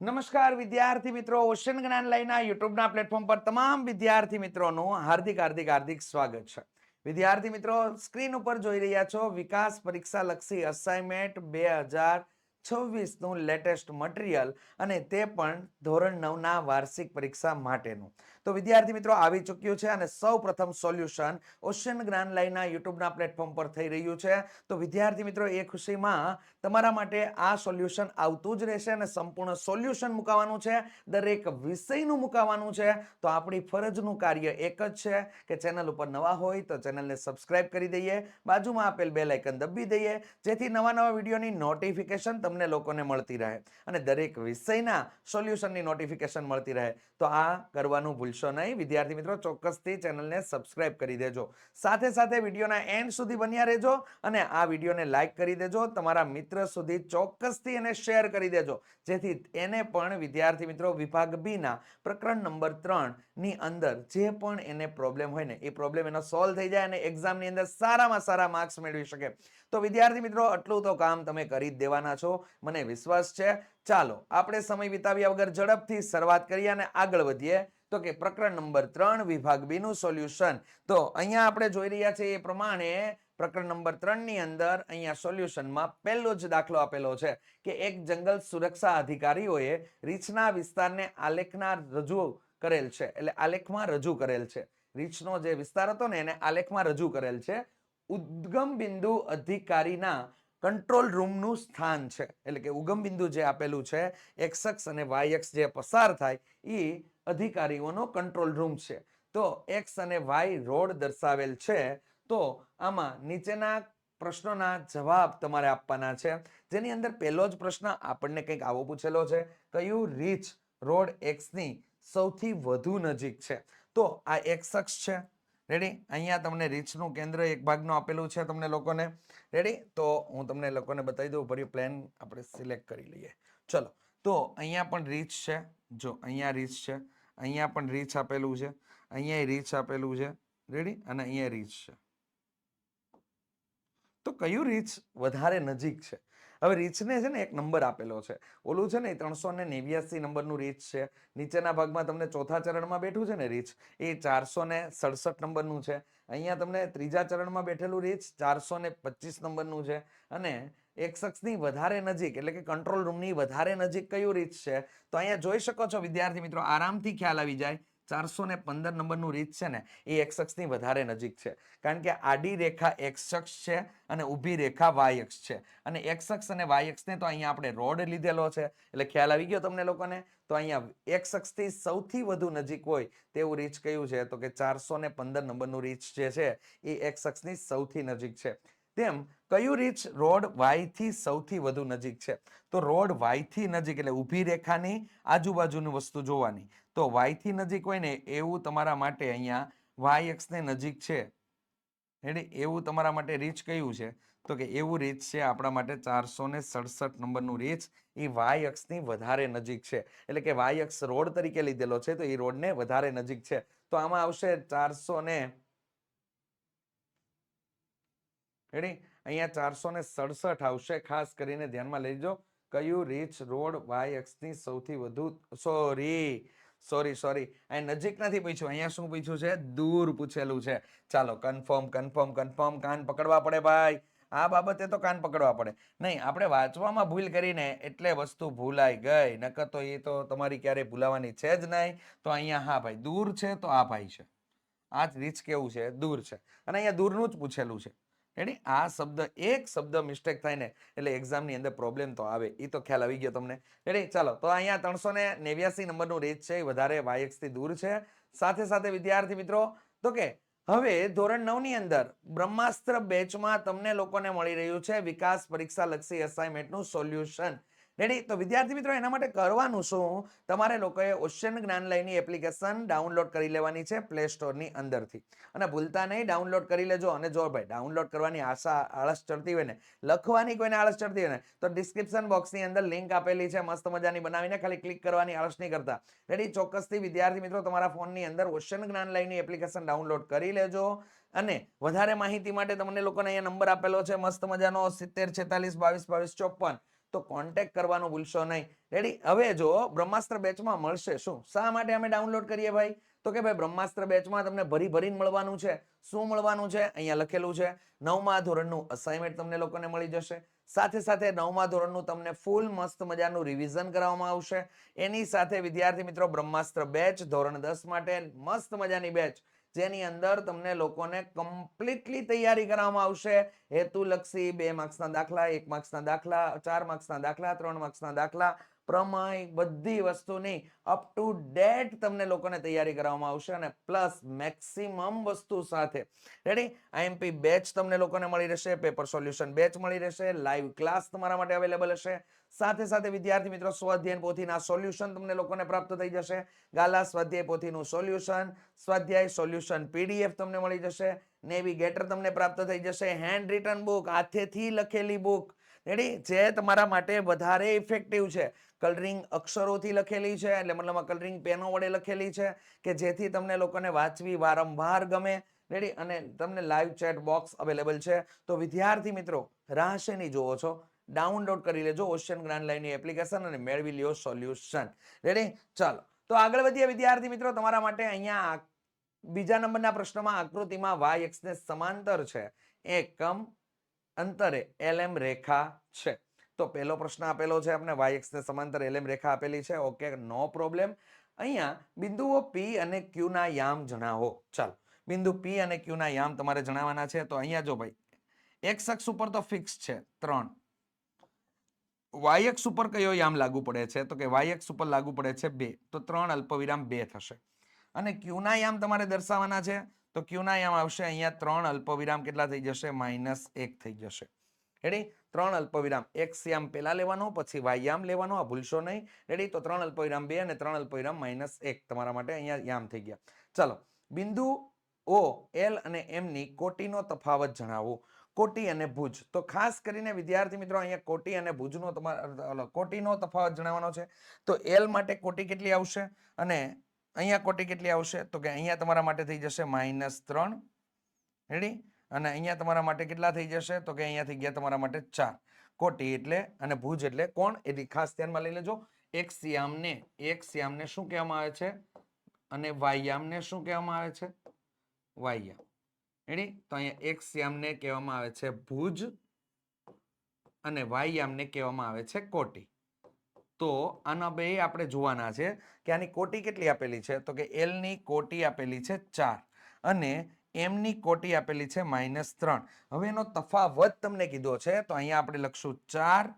નમસ્કાર વિદ્યાર્થી મિત્રો, ઓશન જ્ઞાન લાઈના યુટ્યુબના પ્લેટફોર્મ પર તમામ વિદ્યાર્થી મિત્રોનું હાર્દિક સ્વાગત છે. વિદ્યાર્થી મિત્રો, સ્ક્રીન ઉપર જોઈ રહ્યા છો વિકાસ પરીક્ષા લક્ષી અસાઇનમેન્ટ 2026 નું લેટેસ્ટ મટીરિયલ અને તે પણ ધોરણ 9 ના વાર્ષિક પરીક્ષા માટેનું. તો વિદ્યાર્થી મિત્રો આવી ચૂક્યું છે અને સૌ પ્રથમ સોલ્યુશન ઓશન જ્ઞાન લાઈના યુટ્યુબના પ્લેટફોર્મ પર થઈ રહ્યું છે. તો વિદ્યાર્થી મિત્રો એ ખુશીમાં તમારા માટે આ સોલ્યુશન આવતું જ રહેશે અને સંપૂર્ણ સોલ્યુશન મુકાવાનું છે, દરેક વિષયનું મુકાવાનું છે. તો આપણી ફરજનું કાર્ય એક જ છે કે ચેનલ ઉપર નવા હોય તો ચેનલને સબસ્ક્રાઇબ કરી દઈએ, બાજુમાં આપેલ બેલ આઇકન દબી દઈએ, જેથી નવા વિડીયોની નોટિફિકેશન તમને લોકોને મળતી રહે અને દરેક વિષયના સોલ્યુશનની નોટિફિકેશન મળતી રહે. તો આ કરવાનું ભૂલશો નહીં વિદ્યાર્થી મિત્રો, ચોક્કસથી ચેનલને સબસ્ક્રાઇબ કરી દેજો. સાથે સાથે વિડીયોના એન્ડ સુધી બન્યા રહેજો અને આ વિડીયોને લાઈક કરી દેજો, તમારા મિત્ર સુધી ચોક્કસથી એને શેર કરી દેજો, જેથી એને પણ વિદ્યાર્થી મિત્રો વિભાગ બી ના પ્રકરણ નંબર 3 ની અંદર જે પણ એને પ્રોબ્લેમ હોય ને એ પ્રોબ્લેમ એનો સોલ્વ થઈ જાય અને એક્ઝામની અંદર સારામાં સારા માર્ક્સ મેળવી શકે. તો વિદ્યાર્થી મિત્રો આટલું તો કામ તમે કરી જ દેવાના છો, મને વિશ્વાસ છે. ચાલો આપણે સમય વિતાવ્યા વગર ઝડપથી શરૂઆત કરીએ અને આગળ વધીએ. તો કે પ્રકરણ નંબર 3 વિભાગ બી નું સોલ્યુશન. તો અહીંયા આપણે જોઈ રહ્યા છીએ એ પ્રમાણે પ્રકરણ નંબર 3 ની અંદર અહીંયા સોલ્યુશનમાં પહેલો જ દાખલો આપેલો છે કે એક જંગલ સુરક્ષા અધિકારીઓએ રીછના વિસ્તારને આલેખના રજૂ કરેલ છે, એટલે આલેખમાં રજૂ કરેલ છે. રીછનો જે વિસ્તાર હતો ને એને આલેખમાં રજૂ કરેલ છે. ઉદ્ગમ બિંદુ અધિકારીના કંટ્રોલ રૂમનું સ્થાન છે, એટલે કે ઉગમ બિંદુ જે આપેલું છે એક્સ અક્ષ અને વાય અક્ષ જે પસાર થાય એ અધિકારીઓનો કંટ્રોલ રૂમ છે. તો એક્સ અને વાય રોડ દર્શાવેલ છે. તો આમાં નીચેના પ્રશ્નોના જવાબ તમારે આપવાના છે, જેની અંદર પહેલો જ પ્રશ્ન આપણને કંઈક આવો પૂછેલો છે, કયું રીચ રોડ એક્સ ની સૌથી વધુ નજીક છે? તો આ એક્સ અક્ષ છે. રેડી, અહીંયા તમને રીચનું કેન્દ્ર એક ભાગનું આપેલું છે તમને લોકોને. રેડી, તો હું તમને લોકોને બતાવી દઉં, ભરી પ્લાન આપણે સિલેક્ટ કરી લઈએ. ચલો, તો અહીંયા પણ રીચ છે, જો અહીંયા રીચ છે, અહીંયા પણ રીચ આપેલું છે, અહીંયા રીચ આપેલું છે. રેડી, અને અહીંયા રીચ છે. તો કયું રીચ વધારે નજીક છે? હવે રીચને છે ને એક નંબર આપેલો છે, ઓલું છે ને 389 નંબરનું રીચ છે. નીચેના ભાગમાં તમને ચોથા ચરણમાં બેઠું છે ને રીચ, એ 467 નંબરનું છે. અહીંયા તમને ત્રીજા ચરણમાં બેઠેલું રીચ 425 નંબરનું છે. અને એક્સ અક્ષની વધારે નજીક એટલે કે કંટ્રોલ રૂમની વધારે નજીક કયું રીચ છે? તો અહીંયા જોઈ શકો છો વિદ્યાર્થી મિત્રો, આરામથી ખ્યાલ આવી જાય. 415 નંબરનું રીચ છે ને એ એક્સ અક્ષની વધારે નજીક છે, કારણ કે આડી રેખા એક્સ અક્ષ છે અને ઊભી રેખા વાય અક્ષ છે. અને એક્સ અક્ષ અને વાય અક્ષને તો અહીંયા આપણે રોડ લીધેલો છે, એટલે ખ્યાલ આવી ગયો તમને લોકોને. તો અહીંયા એક્સ અક્ષથી સૌથી વધુ નજીક હોય તેવું રીચ કયું છે? તો કે 415 નંબરનું રીચ જે છે એ એક્સ અક્ષની સૌથી નજીક છે. તેમ કયું રીચ રોડ વાય થી સૌથી વધુ નજીક છે? તો રોડ વાય થી નજીક એટલે ઊભી રેખાની આજુબાજુની વસ્તુ જોવાની. તો વાય થી નજીક હોય ને એવું તમારા માટે અહીંયા વાય અક્ષને નજીક છે, એટલે એવું તમારા માટે રીચ કયું છે? તો કે એવું રીચ છે આપણા માટે 467 નંબરનું રીચ, એ વાય અક્ષની વધારે નજીક છે. એટલે કે વાય અક્ષ રોડ તરીકે લીધેલો છે, તો એ રોડને વધારે નજીક છે. તો આમાં આવશે 400 રેડી, અહીંયા 467 આવશે. ખાસ કરીને ધ્યાનમાં લેજો, કયું રીચ રોડ વાય અક્ષની સૌથી વધુ, સોરી અહીં નજીક નથી પૂછ્યું, અહીંયા શું પૂછ્યું છે? દૂર પૂછેલું છે. ચાલો, કન્ફર્મ, કાન પકડવા પડે ભાઈ, આ બાબતે તો કાન પકડવા પડે. નહીં, આપણે વાંચવામાં ભૂલ કરીને એટલે વસ્તુ ભૂલાઈ ગઈ, નકર તો એ તો તમારી ક્યારેય ભૂલાવાની છે જ નહીં. તો અહીંયા હા ભાઈ દૂર છે, તો આ ભાઈ છે, આ જ રીચ કેવું છે? દૂર છે. અને અહીંયા દૂરનું જ પૂછેલું છે. રેડી, આ શબ્દ એક શબ્દ મિસ્ટેક થાય ને એટલે એક્ઝામની અંદર પ્રોબ્લેમ તો આવે, એ તો ખ્યાલ આવી ગયો તમને. રેડી, ચાલો, તો અહીંયા 389 નંબરનું રીચ છે એ વધારે વાય અક્ષથી દૂર છે. સાથે સાથે વિદ્યાર્થી મિત્રો, તો કે હવે ધોરણ 9 ની અંદર બ્રહ્માસ્ત્ર બેચમાં તમને લોકોને મળી રહ્યું છે વિકાસ પરીક્ષા લક્ષી અસાઇનમેન્ટનું સોલ્યુશન. રેડી, તો વિદ્યાર્થી મિત્રો એના માટે કરવાનું શું? તમારે લોકોએ ઓશન જ્ઞાન લાઈનની એપ્લિકેશન ડાઉનલોડ કરી લેવાની છે પ્લે સ્ટોરની અંદરથી. અને ભૂલતા નહીં, ડાઉનલોડ કરી લેજો. અને જો ભાઈ ડાઉનલોડ કરવાની આળસ ચડતી હોય ને, લખવાની કોઈને આળસ ચડતી હોય ને, તો ડિસ્ક્રિપ્શન બોક્સની અંદર લિંક આપેલી છે મસ્ત મજાની બનાવીને, ખાલી ક્લિક કરવાની, આળસ નહીં કરતા. રેડી, ચોક્કસથી વિદ્યાર્થી મિત્રો તમારા ફોનની અંદર ઓશન જ્ઞાન લાઈનની એપ્લિકેશન ડાઉનલોડ કરી લેજો. અને વધારે માહિતી માટે તમને લોકોને અહીંયા નંબર આપેલો છે મસ્ત મજાનો 70 46 22 22 54. તો કોન્ટેક્ટ કરવાનું ભૂલશો નહીં. રેડી. હવે જો બ્રહ્માસ્ત્ર બેચમાં મળશે શું, શા માટે અમે ડાઉનલોડ કરીએ ભાઈ, તો કે ભાઈ બ્રહ્માસ્ત્ર બેચમાં તમને ભરી ભરીને મળવાનું છે. શું મળવાનું છે, અહીંયા લખેલું છે 9મા ધોરણનું અસાઇનમેન્ટ તમને લોકોને મળી જશે. સાથે સાથે 9મા ધોરણનું તમને ફૂલ મસ્ત મજાનું રિવિઝન કરવામાં આવશે. એની સાથે વિદ્યાર્થી મિત્રો બ્રહ્માસ્ત્ર બેચ ધોરણ 10 માટે મસ્ત મજાની બેચ, જેની અંદર તમને લોકોને કમ્પ્લીટલી તૈયારી કરવામાં આવશે. હેતુલક્ષી 2 માર્ક્સના દાખલા, 1 માર્ક્સના દાખલા, 4 માર્ક્સના દાખલા, 3 માર્ક્સના દાખલા, પ્રમેય, બધી વસ્તુની અપ ટુ ડેટ તમને લોકોને તૈયારી કરવામાં આવશે. અને પ્લસ મેક્સિમમ વસ્તુ સાથે રેડી આઈએમપી બેચ તમને લોકોને મળી રહેશે, પેપર સોલ્યુશન બેચ મળી રહેશે, લાઈવ ક્લાસ તમારા માટે અવેલેબલ હશે. સાથે સાથે વિદ્યાર્થી મિત્રો સ્વાધ્યાય પોથીના સોલ્યુશન તમને લોકોને પ્રાપ્ત થઈ જશે. ગાલા સ્વાધ્યાય પોથીનું સોલ્યુશન, સ્વાધ્યાય સોલ્યુશન પીડીએફ તમને મળી જશે. નેવિગેટર તમને પ્રાપ્ત થઈ જશે. હેન્ડ રિટન બુક, હાથેથી લખેલી બુક રેડી, જે તમારા માટે વધારે ઇફેક્ટિવ છે. કલરિંગ અક્ષરોથી લખેલી છે, એટલે મતલબ કલરિંગ પેનો વડે લખેલી છે, કે જેથી તમને લોકોને વાંચવી વારંવાર ગમે. રેડી. અને તમને લાઈવ ચેટ બોક્સ અવેલેબલ છે. તો વિદ્યાર્થી મિત્રો રાહ શેની જોવો છો, ડાઉનલોડ કરી લેજો ઓશિયન જ્ઞાન લાઈવની એપ્લિકેશન અને મેળવી લ્યો સોલ્યુશન. રેડી. ચાલો તો આગળ વધીએ વિદ્યાર્થી મિત્રો. તમારા માટે અહીંયા બીજા નંબરના પ્રશ્નમાં આકૃતિમાં y અક્ષને સમાંતર છે એકમ અંતરે LM રેખા છે. તો પહેલો પ્રશ્ન આપેલો છે આપણે, y અક્ષને સમાંતર LM રેખા આપેલી છે. ઓકે, નો પ્રોબ્લેમ. અહીંયા બિંદુઓ P અને Q ના યામ જણાવો. ચાલો બિંદુ P અને Q ના યામ તમારે જણાવવાના છે. તો અહીંયા જો ભાઈ x અક્ષ ઉપર તો ફિક્સ છે 3, y અક્ષ ઉપર કયો યામ લાગુ પડે છે, તો કે y અક્ષ ઉપર લાગુ પડે છે 2, તો 3 અલ્પવિરામ 2 થશે. અને Q ના યામ તમારે દર્શાવવાના છે. તો Q ના યામ આવશે અહીંયા 3 અલ્પવિરામ કેટલા થઈ જશે, -1 થઈ જશે. રેડી. 3 અલ્પવિરામ x યામ પહેલા લેવાનો, પછી y યામ લેવાનો, આ ભૂલશો નહીં. રેડી. તો 3 અલ્પવિરામ 2 અને 3 અલ્પવિરામ -1 તમારા માટે અહીંયા યામ થઈ ગયા. ચાલો બિંદુ O, L અને M ની કોટીનો તફાવત જણાવો. કોટી અને ભુજ. તો ખાસ કરીને વિદ્યાર્થી મિત્રો અહીંયા કોટી અને ભુજનો તમારા કોટીનો તફાવત જણાવવાનો છે. તો L માટે કોટી કેટલી આવશે અને અહીંયા કોટી કેટલી આવશે, તો કે અહીંયા તમારા માટે થઈ જશે -3. રેડી. અને અહીંયા તમારા માટે કેટલા થઈ જશે, તો કે અહીંયા થઈ ગયા તમારા માટે 4 કોટી એટલે, અને ભુજ એટલે કોણ, એટલે ખાસ ધ્યાનમાં લઈ લેજો. x યામને શું કહેવામાં આવે છે અને y યામને શું કહેવામાં આવે છે, y યામ. રેડી. તો અહીંયા x યામને કહેવામાં આવે છે ભુજ અને y યામને કહેવામાં આવે છે કોટી. તો આના બે આપણે જોવાના છે કે આની કોટી કેટલી આપેલી છે, તો કે L ની કોટી આપેલી છે 4 અને M ની કોટી આપેલી છે -3. હવે એનો તફાવત તમને કીધો છે, તો અહીંયા આપણે લખશું 4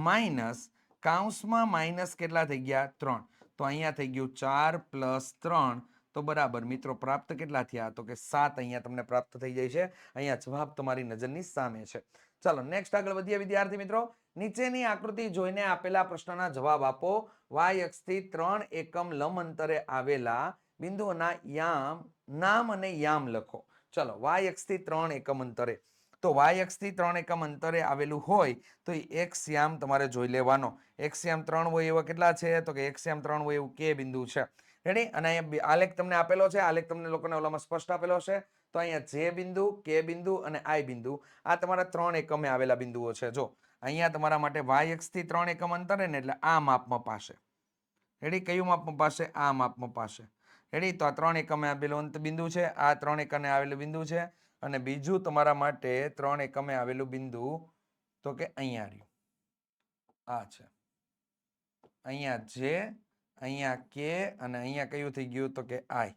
માઇનસ કૌંસમાં માઇનસ કેટલા થઈ ગયા 3. તો અહીંયા થઈ ગયું 4 + 3, તો બરાબર મિત્રો પ્રાપ્ત કેટલા થયા, તો કે 7 અહીંયા તમને પ્રાપ્ત થઈ જાય છે. અહીંયા જવાબ તમારી નજરની સામે છે. ચાલો નેક્સ્ટ આગળ વધીએ વિદ્યાર્થી મિત્રો. નીચેની આકૃતિ જોઈને આપેલા પ્રશ્નના જવાબ આપો. y અક્ષથી 3 એકમ લંબ અંતરે આવેલા બિંદુઓના યામ નામ અને યામ લખો. ચલો y અક્ષથી 3 એકમ અંતરે, તો y અક્ષથી 3 એકમ અંતરે આવેલું હોય તો x યામ તમારે જોઈ લેવાનો. x યામ 3 હોય એવા કેટલા છે, તો કે x યામ 3 હોય એવું k બિંદુ છે. રેડી. અને અહીંયા આલેખ તમને આપેલો છે, આલેખ તમને લોકોને ઓલામાં સ્પષ્ટ આપેલો છે. તો અહીંયા જે બિંદુ, કે બિંદુ અને I બિંદુ આ તમારા 3 એકમે આવેલા બિંદુઓ છે. જો અહીંયા તમારા માટે y અક્ષથી 3 એકમ અંતરે ને એટલે આ માપમાં પાસે. રેડી. કયું માપમાં પાસે, આ માપમાં પાસે. રેડી. તો આ 3 એકમે આવેલું બિંદુ છે, આ 3 એકમે આવેલું બિંદુ છે. અને બીજું તમારા માટે 3 એકમે આવેલું બિંદુ, તો કે અહીંયા રહ્યું, આ છે. અહીંયા જે, અહીંયા કે અને અહીંયા કયું થઈ ગયું, તો કે I.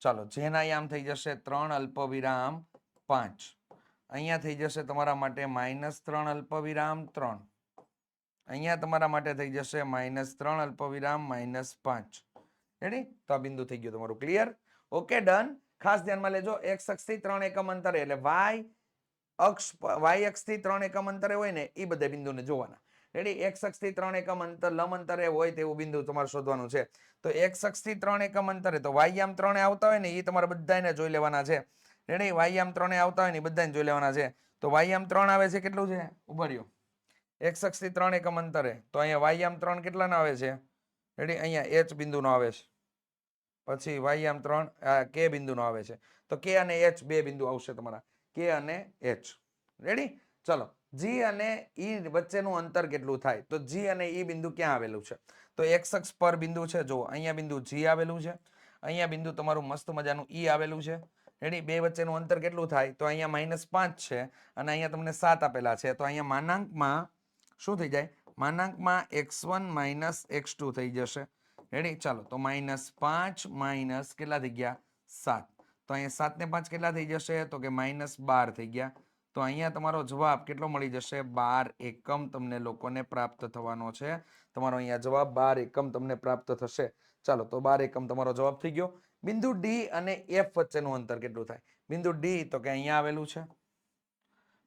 ચાલો જેના યામ થઈ જશે 3 અલ્પવિરામ 5. અહીંયા થઈ જશે તમારા માટે -3 અલ્પવિરામ 3. અહીંયા તમારા માટે થઈ જશે -3 અલ્પવિરામ -5. રેડી. તો આ બિંદુ થઈ ગયું તમારું ક્લિયર. Okay done. ખાસ ધ્યાનમાં લેજો x અક્ષથી 3 એકમ અંતરે એટલે y અક્ષથી 3 એકમ અંતરે હોય ને એ બધા બિંદુને જોવાના. રેડી. x અક્ષથી 3 એકમ લંબ અંતરે હોય તેવું બિંદુ તમારે શોધવાનું છે. તો x અક્ષથી 3 એકમ અંતરે તો y યામ 3 આવતા હોય ને એ તમારે બધાને જોઈ લેવાના છે. રેડી. y યામ 3 આવતા હોય ને બધાને જોઈ લેવાના છે. તો y યામ 3 આવે છે કેટલું છે, ઉભા રહ્યો, x અક્ષથી 3 એકમ અંતરે. તો અહીંયા y યામ 3 કેટલાનો આવે છે, રેડી, અહીંયા h બિંદુનો આવે છે. પછી y યામ 3 k બિંદુનો આવે છે. તો k અને h બે બિંદુ આવશે તમારા, k અને h. રેડી. ચલો જી અને ઈ વચ્ચેનું અંતર કેટલું થાય? તો જી અને ઈ બિંદુ ક્યાં આવેલું છે? તો એક્સ અક્ષ પર બિંદુ છે, જો અહીંયા બિંદુ જી આવેલું છે, અહીંયા બિંદુ તમારું મસ્ત મજાનું ઈ આવેલું છે. રેડી? બે વચ્ચેનું અંતર કેટલું થાય? તો અહીંયા -5 છે અને અહીંયા તમને 7 આપેલા છે. તો અહીંયા માનાંકમાં શું થઈ જાય? માનાંકમાં x1 - x2 થઈ જશે. રેડી? ચાલો, તો -5 માઇનસ કેટલા થઈ ગયા? 7. તો અહીંયા 7 ને 5 કેટલા થઈ જશે? તો કે -12 થઈ ગયા. તો અહીંયા તમારો જવાબ કેટલો મળી જશે? 12 એકમ તમને લોકોને પ્રાપ્ત થવાનો છે. તમારો અહીંયા જવાબ 12 એકમ તમને પ્રાપ્ત થશે. ચાલો, તો 12 એકમ તમારો જવાબ થઈ ગયો. બિંદુ ડી અને એફ વચ્ચેનું અંતર કેટલું થાય? બિંદુ ડી તો કે અહીંયા આવેલું છે,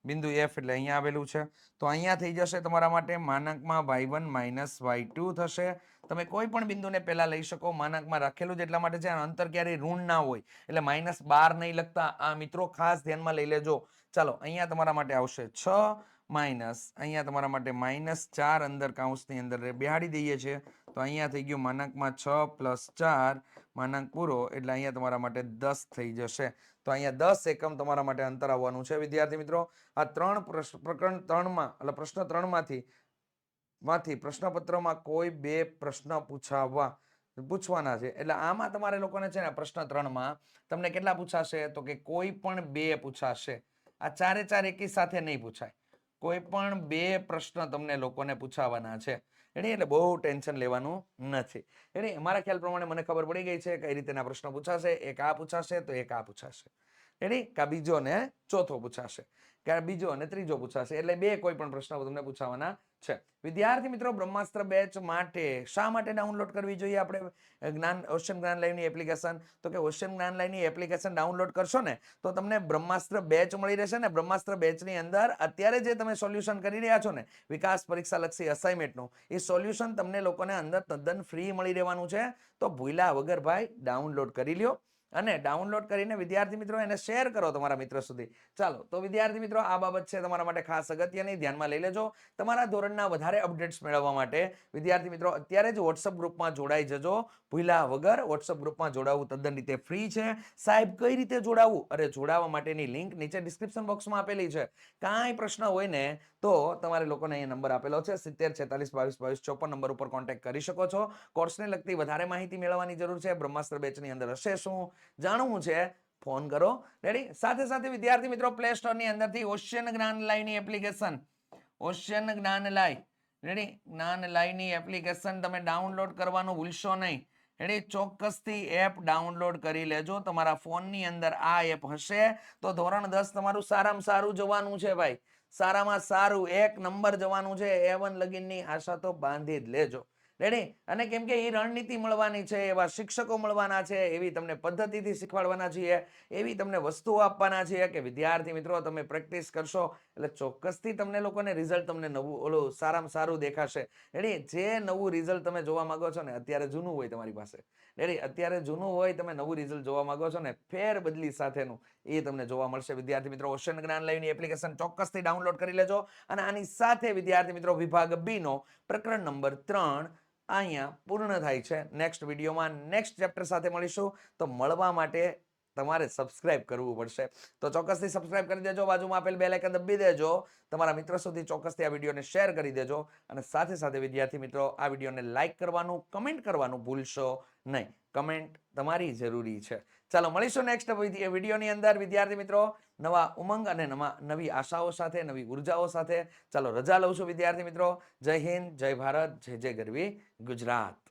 બિંદુ એફ એટલે અહીંયા આવેલું છે. તો અહીંયા થઈ જશે તમારા માટે માનાંકમાં y1 - y2 થશે. તમે કોઈ પણ બિંદુને પહેલા લઈ શકો, માનાંકમાં રાખેલું જ એટલા માટે છે, અંતર ક્યારેય ઋણ ના હોય એટલે -12 નહીં લખતા. આ મિત્રો ખાસ ધ્યાનમાં લઈ લેજો. ચાલો, અહીંયા તમારા માટે આવશે 6 માઇનસ, અહીંયા તમારા માટે -4 અંદર કૌંસની અંદર બેહાડી દઈએ છીએ. તો અહીંયા થઈ ગયું માનાંકમાં 6 + 4 માનાંક પૂરો એટલે અહીંયા તમારા માટે 10 થઈ જશે. તો અહીંયા 10 એકમ તમારા માટે અંતર આવવાનું છે વિદ્યાર્થી મિત્રો. આ પ્રકરણ 3માં એટલે પ્રશ્ન 3માંથી પ્રશ્નપત્રમાં કોઈ 2 પ્રશ્ન પૂછવાના છે. એટલે આમાં તમારે લોકોને છે ને પ્રશ્ન 3માં તમને કેટલા પૂછાશે? તો કે કોઈ પણ 2 પૂછાશે. આ ચારે ચાર એકી સાથે નહીં પૂછાય. કોઈ પણ 2 પ્રશ્ન તમને લોકોને પૂછાવાના છે. એટલે બહુ ટેન્શન લેવાનું નથી. એટલે મારા ખ્યાલ પ્રમાણે મને ખબર પડી ગઈ છે કઈ રીતેના પ્રશ્નો પૂછાશે. એક આ પૂછાશે તો એક આ પૂછાશે. કા બીજો ને ચોથો પૂછાશે, કે બીજો અને ત્રીજો પૂછાશે. એટલે 2 કોઈ પણ પ્રશ્નો તમને પૂછાવાના છે. વિદ્યાર્થી મિત્રો, બ્રહ્માસ્ત્ર બેચ માટે શા માટે ડાઉનલોડ કરવી જોઈએ આપણે ઓશિયન જ્ઞાન લાઈવની એપ્લિકેશન? તો કે ઓશિયન જ્ઞાન લાઈવની એપ્લિકેશન ડાઉનલોડ કરશો ને તો તમને બ્રહ્માસ્ત્ર બેચ મળી રહેશે ને. બ્રહ્માસ્ત્ર બેચની અંદર અત્યારે જે તમે સોલ્યુશન કરી રહ્યા છો ને વિકાસ પરીક્ષા લક્ષી અસાઇનમેન્ટનું, એ સોલ્યુશન તમને લોકોને અંદર તદ્દન ફ્રી મળી રહેવાનું છે. તો ભૂલ્યા વગર ભાઈ ડાઉનલોડ કરી લ્યો અને ડાઉનલોડ કરીને વિદ્યાર્થી મિત્રો એને શેર કરો તમારા મિત્રો સુધી. ચાલો, તો વિદ્યાર્થી મિત્રો આ બાબત છે તમારા માટે ખાસ અગત્યની, ધ્યાનમાં લઈ લેજો. તમારા ધોરણના વધારે અપડેટ્સ મેળવવા માટે વિદ્યાર્થી મિત્રો અત્યારે જ વોટ્સઅપ ગ્રુપમાં જોડાઈ જજો. ભૂલ્યા વગર વોટ્સઅપ ગ્રુપમાં જોડાવવું તદ્દન રીતે ફ્રી છે. સાહેબ કઈ રીતે જોડાવવું? અરે જોડાવા માટેની લિંક નીચે ડિસ્ક્રિપ્શન બોક્સમાં આપેલી છે. કાંઈ પ્રશ્ન હોય ને તો તમારે લોકોને અહીંયા નંબર આપેલો છે 70 46 22 22 54 નંબર ઉપર કોન્ટેક્ટ કરી શકો છો. કોર્સને લગતી વધારે માહિતી મેળવવાની જરૂર છે. બ્રહ્માસ્ત્ર બેચની અંદર હશે શું જાણવું છે? ફોન કરો. રેડી? સાથે સાથે વિદ્યાર્થી મિત્રો પ્લે સ્ટોર ની અંદરથી ઓશિયન જ્ઞાન લાઈવની એપ્લિકેશન, ઓશિયન જ્ઞાન લાઈવ, રેડી, જ્ઞાન લાઈવની એપ્લિકેશન તમે ડાઉનલોડ કરવાનું ભૂલશો નહીં. રેડી? ચોક્કસથી એપ ડાઉનલોડ કરી લેજો. તમારા ફોનની અંદર આ એપ હશે તો ધોરણ 10 તમારું સારામાં સારું જવાનું છે ભાઈ. સારામાં સારું 1 નંબર જવાનું છે. A1 લગીનની આશા તો બાંધી જ લેજો. રેડી? અને કેમ કે એ રણનીતિ મળવાની છે, એવા શિક્ષકો મળવાના છે, એવી તમને પદ્ધતિથી શીખવાડવાના છીએ, એવી તમને વસ્તુઓ આપવાના છીએ કે વિદ્યાર્થી મિત્રો તમે પ્રેક્ટિસ કરશો એટલે ચોક્કસથી તમને લોકોને રિઝલ્ટ તમને નવું ઓલું સારામાં સારું દેખાશે. રેડી? જે નવું રિઝલ્ટ તમે જોવા માંગો છો ને અત્યારે જૂનું હોય તમારી પાસે, રેડી, અત્યારે જૂનું હોય તમે નવું રિઝલ્ટ જોવા માંગો છો ને ફેર બદલી સાથેનું, એ તમને જોવા મળશે. વિદ્યાર્થી મિત્રો ઓશિયન જ્ઞાન લાઈવની એપ્લિકેશન ચોક્કસથી ડાઉનલોડ કરી લેજો. અને આની સાથે વિદ્યાર્થી મિત્રો વિભાગ બી નો પ્રકરણ નંબર 3 અહીંયા પૂર્ણ થાય છે. નેક્સ્ટ વિડીયોમાં નેક્સ્ટ ચેપ્ટર સાથે મળીશું. તો મળવા માટે તમારે સબસ્ક્રાઇબ કરવું પડશે. તો ચોક્કસથી સબસ્ક્રાઇબ કરી દેજો. બાજુમાં આપેલ બેલ આઇકન દબાવી દેજો. તમારા મિત્રો સુધી ચોક્કસથી આ વિડીયોને શેર કરી દેજો. અને સાથે સાથે વિદ્યાર્થી મિત્રો આ વિડીયોને લાઈક કરવાનું, કમેન્ટ કરવાનું ભૂલશો નહીં. કમેન્ટ તમારી જરૂરી છે. ચાલો મળીશું નેક્સ્ટ વિડીયોની અંદર વિદ્યાર્થી મિત્રો નવા ઉમંગ અને નવી આશાઓ સાથે, નવી ઉર્જાઓ સાથે. ચાલો રજા લઉં છું વિદ્યાર્થી મિત્રો. જય હિન્દ, જય ભારત, જય જય ગરવી ગુજરાત.